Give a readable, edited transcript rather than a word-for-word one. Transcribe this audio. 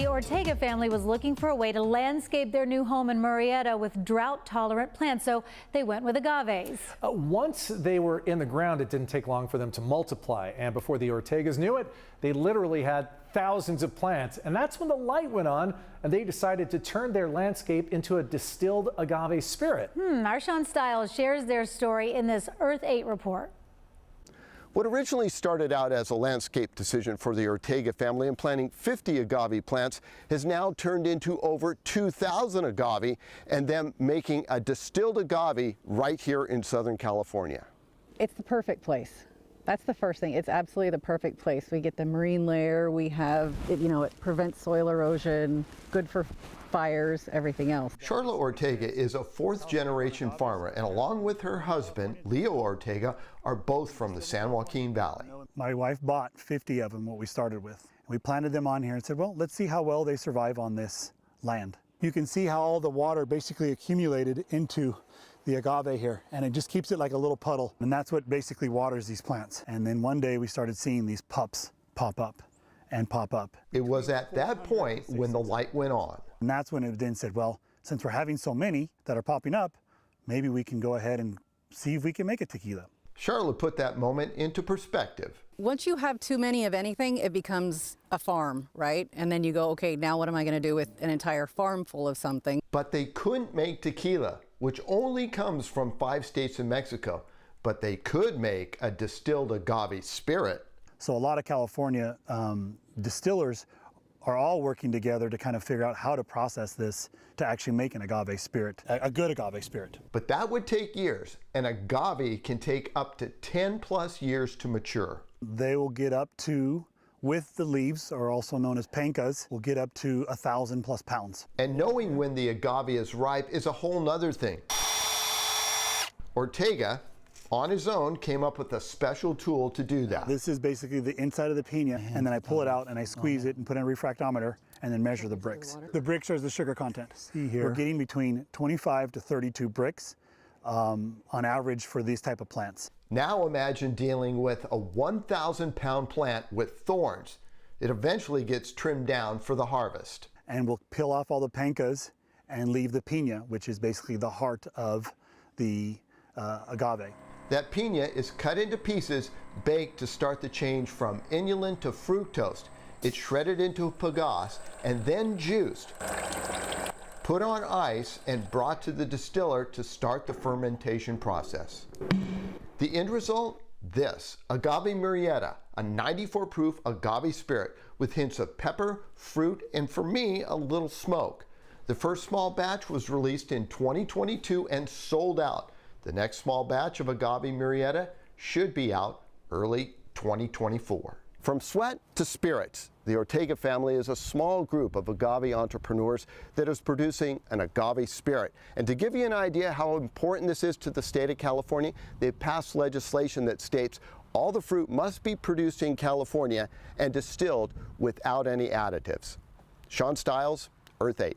The Ortega family was looking for a way to landscape their new home in Murrieta with drought-tolerant plants, so they went with agaves. Once they were in the ground, it didn't take long for them to multiply, and before the Ortegas knew it, they literally had thousands of plants. And that's when the light went on and they decided to turn their landscape into a distilled agave spirit. Our Sean Stiles shares their story in this Earth 8 report. What originally started out as a landscape decision for the Ortega family in planting 50 agave plants has now turned into over 2,000 agave and them making a distilled agave right here in Southern California. It's the perfect place. That's the first thing. It's absolutely the perfect place. We get the marine layer, we have, it prevents soil erosion, good for fires, everything else. Charlotte Ortega is a fourth-generation farmer, and along with her husband, Leo Ortega, are both from the San Joaquin Valley. My wife bought 50 of them, what we started with. We planted them on here and said, well, let's see how well they survive on this land. You can see how all the water basically accumulated into the agave here, and it just keeps it like a little puddle, and that's what basically waters these plants. And then one day we started seeing these pups pop up and pop up. It was at that point when the light went on. And that's when it then said, well, since we're having so many that are popping up, maybe we can go ahead and see if we can make a tequila. Charlotte put that moment into perspective. Once you have too many of anything, it becomes a farm, right? And then you go, okay, now what am I going to do with an entire farm full of something? But they couldn't make tequila, which only comes from 5 states in Mexico. But they could make a distilled agave spirit. So a lot of California distillers are all working together to kind of figure out how to process this to actually make an agave spirit, a good agave spirit. But that would take years. An agave can take up to 10+ years to mature. They will get up to, with the leaves, or also known as pencas, will get up to 1,000+ pounds. And knowing when the agave is ripe is a whole nother thing. Ortega, on his own, came up with a special tool to do that. This is basically the inside of the pina, and then I pull it out and I squeeze it and put in a refractometer and then measure the bricks. The bricks are the sugar content. See here. We're getting between 25 to 32 bricks on average for these type of plants. Now imagine dealing with a 1,000-pound plant with thorns. It eventually gets trimmed down for the harvest. And we'll peel off all the pencas and leave the pina, which is basically the heart of the agave. That pina is cut into pieces, baked to start the change from inulin to fructose. It's shredded into bagasse and then juiced, put on ice, and brought to the distiller to start the fermentation process. The end result? This, agave Murrieta, a 94 proof agave spirit with hints of pepper, fruit, and for me, a little smoke. The first small batch was released in 2022 and sold out. The next small batch of agave Murrieta should be out early 2024. From sweat to spirits, the Ortega family is a small group of agave entrepreneurs that is producing an agave spirit. And to give you an idea how important this is to the state of California, they've passed legislation that states all the fruit must be produced in California and distilled without any additives. Sean Stiles, Earth 8.